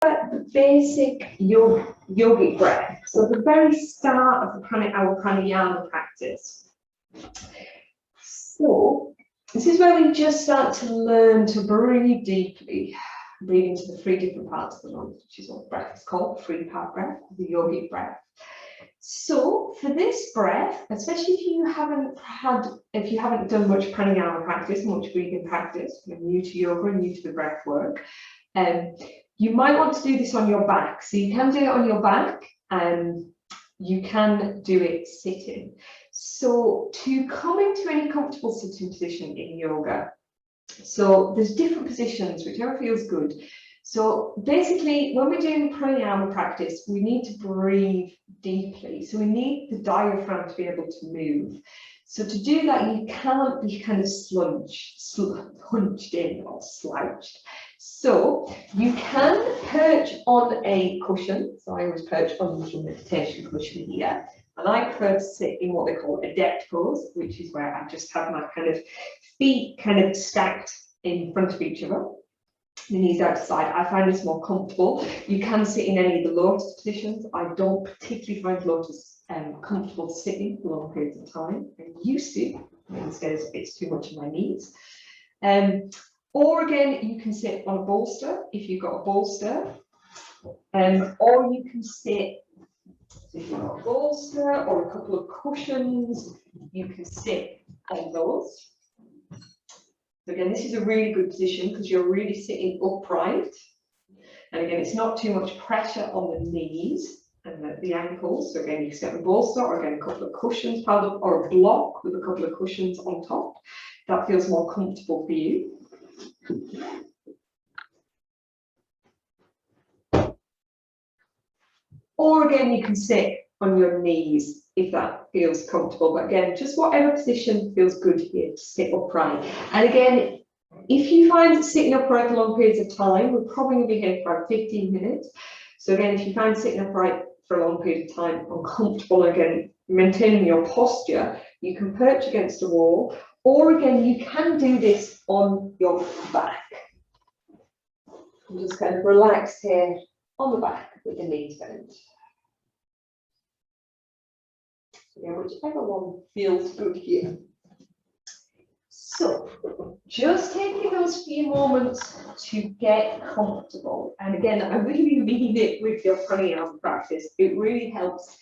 the basic yogic breath. So the very start of our pranayama practice. So this is where we just start to learn to breathe deeply, breathe into the 3 different parts of the lungs, which is what breath is called, 3-part breath, the yogic breath. So for this breath, especially if you haven't done much pranayama practice, much breathing practice, you're new to yoga and new to the breath work, you might want to do this on your back. So you can do it on your back and you can do it sitting. So to come into any comfortable sitting position in yoga, so there's different positions, whichever feels good. So basically, when we're doing pranayama practice, we need to breathe deeply. So we need the diaphragm to be able to move. So to do that, you can't be kind of hunched in or slouched. So you can perch on a cushion. So I always perch on a little meditation cushion here. And I prefer to sit in what they call adept pose, which is where I just have my kind of feet kind of stacked in front of each other. The knees out to side. I find this more comfortable. You can sit in any of the lotus positions. I don't particularly find lotus comfortable sitting for long periods of time. I'm used to, instead it's too much on my knees. Or again, you can sit on a bolster if you've got a bolster, or you can sit, so if you've got a bolster or a couple of cushions, you can sit on those. So again, this is a really good position because you're really sitting upright. And again, it's not too much pressure on the knees and the ankles. So again, you can sit on a bolster or again, a couple of cushions piled up or a block with a couple of cushions on top. That feels more comfortable for you. Or again, you can sit on your knees if that feels comfortable. But again, just whatever position feels good here to sit upright. And again, if you find sitting upright for long periods of time, we're probably going to be here for about 15 minutes. So again, if you find sitting upright for a long period of time uncomfortable, again, maintaining your posture, you can perch against a wall. Or again, you can do this on your back. And just kind of relax here on the back with the knees bent. Yeah, whichever one feels good here. So, just taking those few moments to get comfortable. And again, I really mean it with your pranayama practice. It really helps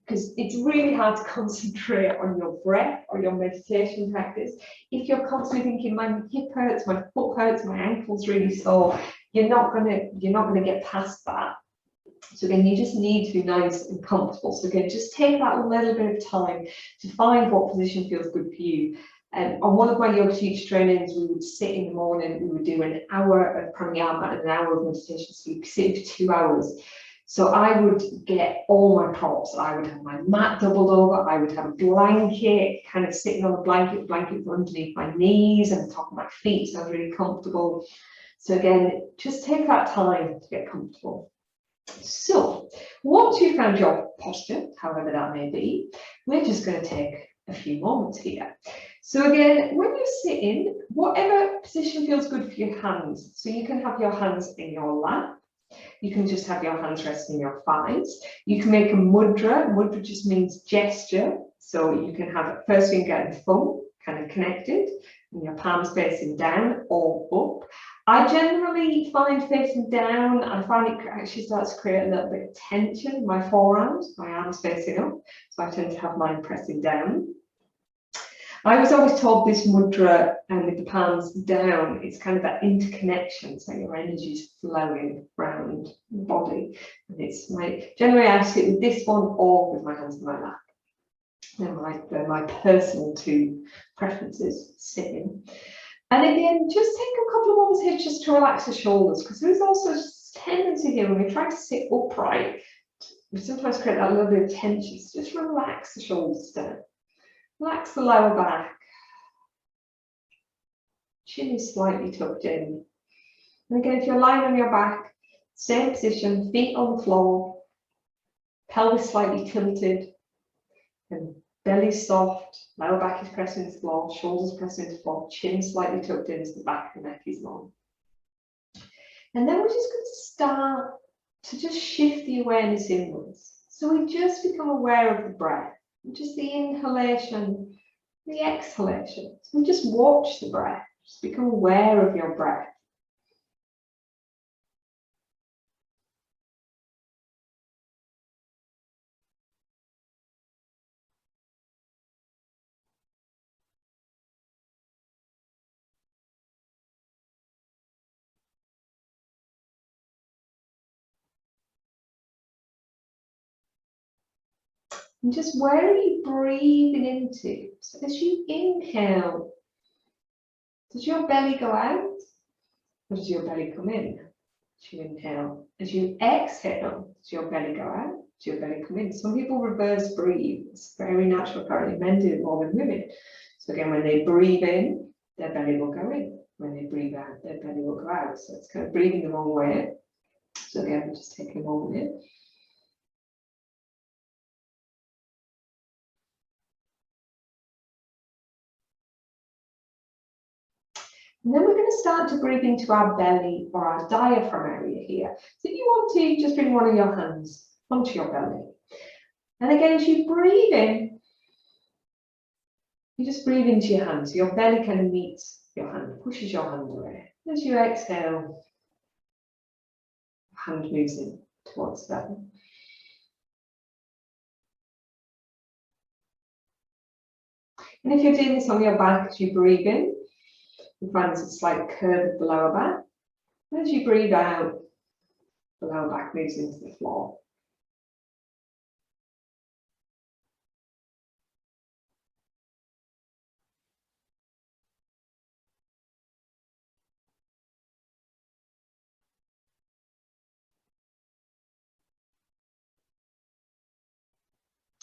because it's really hard to concentrate on your breath or your meditation practice. If you're constantly thinking, my hip hurts, my foot hurts, my ankle's really sore, you're not gonna get past that. So again, you just need to be nice and comfortable. So again, just take that little bit of time to find what position feels good for you. On one of my yoga teacher trainings, we would sit in the morning, we would do an hour of pranayama and an hour of meditation. So you sit for 2 hours. So I would get all my props. I would have my mat doubled over. I would have a blanket, kind of sitting on the blanket underneath my knees and the top of my feet. So I was really comfortable. So again, just take that time to get comfortable. So once you've found your posture, however that may be, we're just going to take a few moments here. So again, when you're sitting, whatever position feels good for your hands. So you can have your hands in your lap. You can just have your hands resting in your thighs. You can make a mudra. Mudra just means gesture. So you can have first finger and thumb kind of connected, and your palms facing down or up. I generally find facing down, I find it actually starts to create a little bit of tension in my forearms, my arms facing up. So I tend to have mine pressing down. I was always told this mudra with the palms down, it's kind of that interconnection, so your energy is flowing around the body. And it's generally I sit with this one or with my hands in my lap. They're my personal two preferences, sitting. And again, just take a couple of moments here just to relax the shoulders, because there's also a tendency here when we try to sit upright, we sometimes create that little bit of tension. So just relax the shoulders down. Relax the lower back. Chin is slightly tucked in. And again, if you're lying on your back, same position, feet on the floor, pelvis slightly tilted, and belly soft, lower back is pressing into the floor, shoulders pressing into the floor, chin slightly tucked in as the back of the neck is long. And then we're just going to start to just shift the awareness inwards. So we just become aware of the breath, just the inhalation, the exhalation. So we just watch the breath, just become aware of your breath. And just where are you breathing into? So as you inhale, does your belly go out? Or does your belly come in? As you inhale. As you exhale, does your belly go out? Does your belly come in? Some people reverse breathe. It's very natural. Apparently men do it more than women. So again, when they breathe in, their belly will go in. When they breathe out, their belly will go out. So it's kind of breathing the wrong way. So again, we're just taking a moment here. And then we're going to start to breathe into our belly or our diaphragm area here. So if you want to, just bring one of your hands onto your belly. And again, as you breathe in, you just breathe into your hand. So your belly kind of meets your hand, pushes your hand away. As you exhale, hand moves in towards the belly. And if you're doing this on your back, as you breathe in, you find there's a slight curve of the lower back. And as you breathe out, the lower back moves into the floor.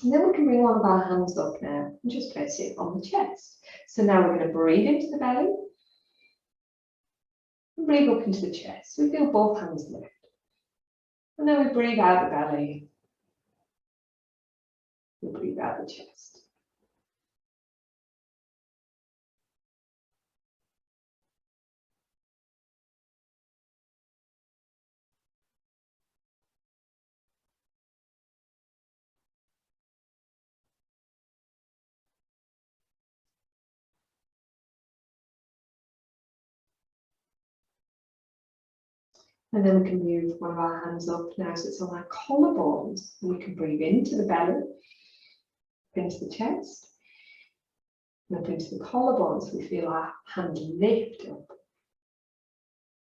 And then we can bring one of our hands up now and just place it on the chest. So now we're going to breathe into the belly and breathe up into the chest. So we feel both hands lift. And then we breathe out the belly. We breathe out the chest. And then we can move one of our hands up now so it's on our collarbones. And we can breathe into the belly, into the chest, and up into the collarbones. We feel our hand lift up.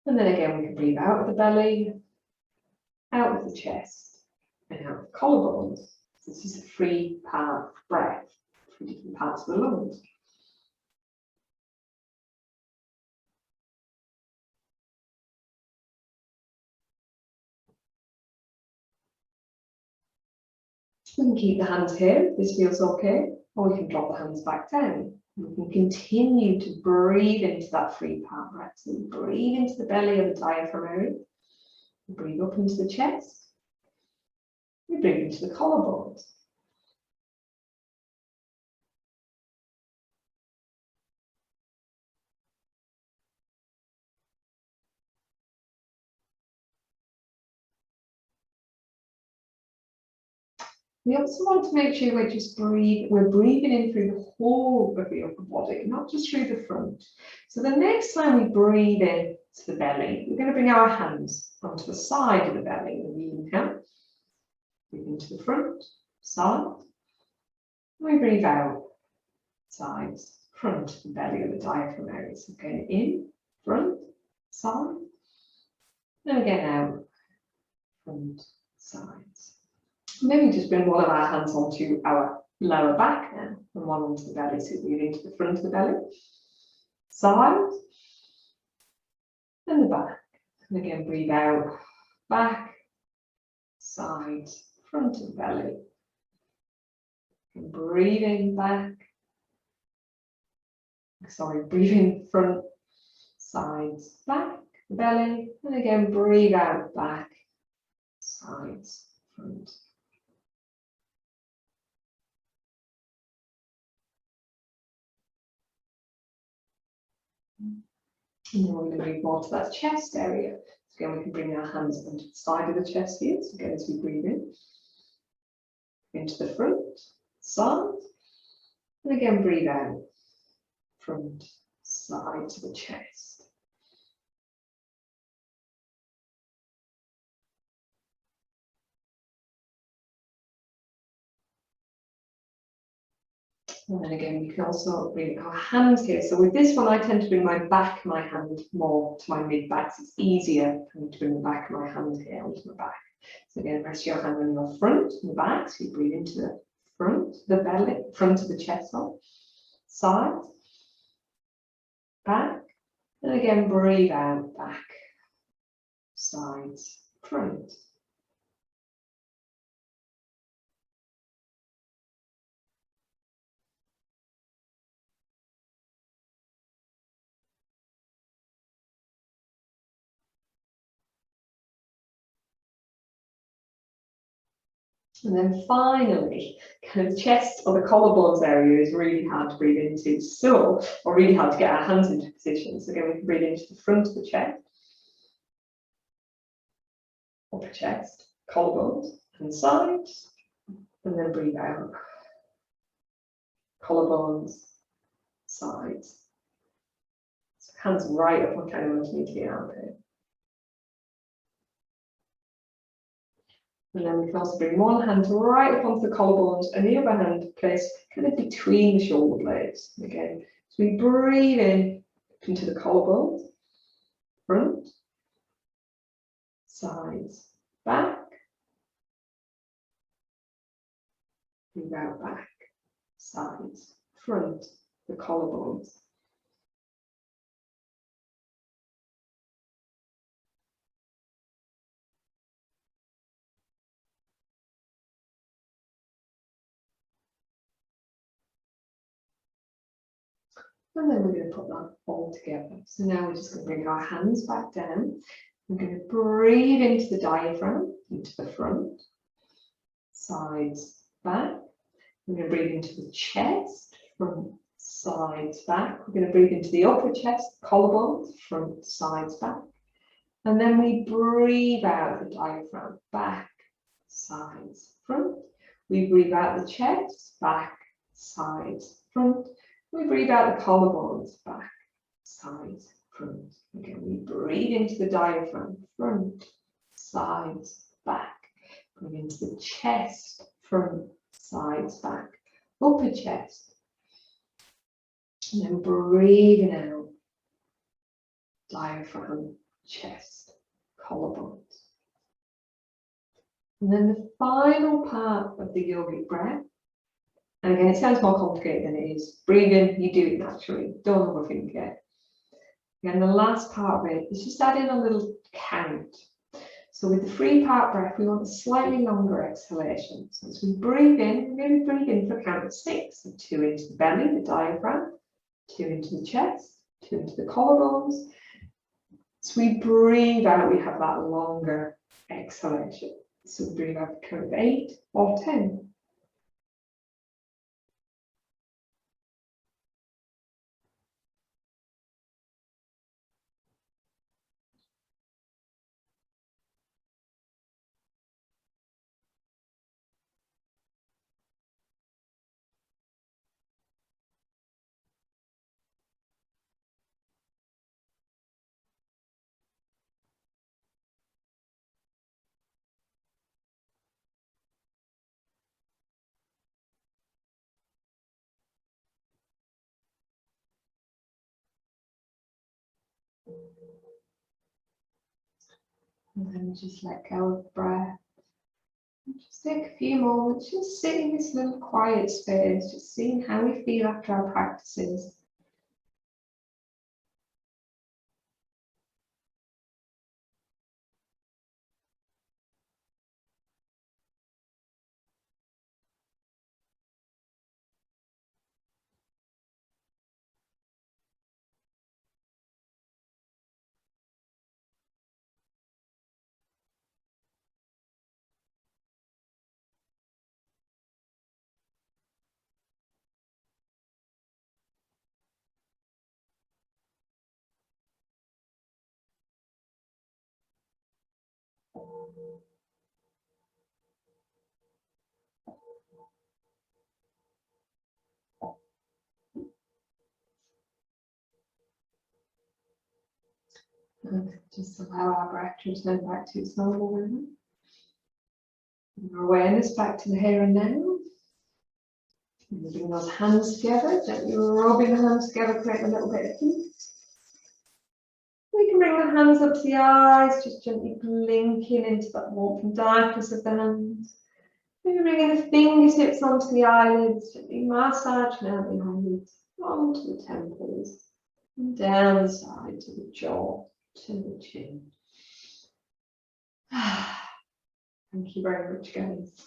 And then again, we can breathe out of the belly, out of the chest, and out of the collarbones. So this is a 3-part breath, 3 different parts of the lungs. We can keep the hands here if this feels okay, or we can drop the hands back down. We can continue to breathe into that 3-part breath. So we breathe into the belly of the diaphragm area. We breathe up into the chest. We breathe into the collarbones. We also want to make sure we're breathing in through the whole of the upper body, not just through the front. So the next time we breathe in to the belly, we're going to bring our hands onto the side of the belly. When we inhale, breathe into the front, side. And we breathe out, sides, front of the belly of the diaphragm area. So going in, front, side. And again out, front, sides. Maybe just bring one of our hands onto our lower back now, and one onto the belly. So breathe into the front of the belly, side, and the back. And again, breathe out, back, side, front of the belly. And breathing back. Breathing front, sides, back, belly. And again, breathe out, back, sides, front. And then we're going to move more to that chest area. Again, we can bring our hands onto the side of the chest here. So again, as we breathe in, into the front, side, and again, breathe out, front, side to the chest. And then again, we can also bring our hands here. So with this one, I tend to bring my back of my hand more to my mid-back. So it's easier for me to bring the back of my hand here onto my back. So again, rest your hand on your front and the back. So you breathe into the front, the belly, front of the chest, side, back. And again, breathe out, back, sides, front. And then finally, kind of chest or the collarbones area is really hard to breathe into. So, or really hard to get our hands into position. So again, we can breathe into the front of the chest, upper chest, collarbones, and sides. And then breathe out, collarbones, sides. So hands right up on kind of underneath the armpit. And then we can also bring one hand right up onto the collarbones and the other hand placed kind of between the shoulder blades. And again, so we breathe in into the collarbones, front, sides, back, breathe out, back, sides, front, the collarbones. And then we're going to put that all together. So now we're just going to bring our hands back down. We're going to breathe into the diaphragm, into the front, sides, back. We're going to breathe into the chest, front, sides, back. We're going to breathe into the upper chest, collarbones, front, sides, back. And then we breathe out the diaphragm, back, sides, front. We breathe out the chest, back, sides, front. We breathe out the collarbones, back, sides, front. Again, we breathe into the diaphragm, front, sides, back. Breathe into the chest, front, sides, back, upper chest. And then breathing out, diaphragm, chest, collarbones. And then the final part of the yogic breath. And again, it sounds more complicated than it is. Breathe in, you do it naturally. Don't overthink it. And the last part of it is just add in a little count. So with the 3-part breath, we want a slightly longer exhalation. So as we breathe in, we're going to breathe in for a count of 6. So 2 into the belly, the diaphragm, 2 into the chest, 2 into the collarbones. So we breathe out, we have that longer exhalation. So we breathe out for a count of 8 or 10. And then just let go of the breath. Just take a few moments, just sit in this little quiet space, just seeing how we feel after our practices. And just allow our breath to return back to its normal rhythm. Our awareness back to the here and now. And bring those hands together, gently rubbing the hands together, create a little bit of heat. We can bring the hands up to the eyes, just gently blinking into that warmth and darkness of the hands. Maybe bringing the fingertips onto the eyelids, gently massaging out the eyelids, onto the temples, and down the side to the jaw, to the chin. Thank you very much, guys.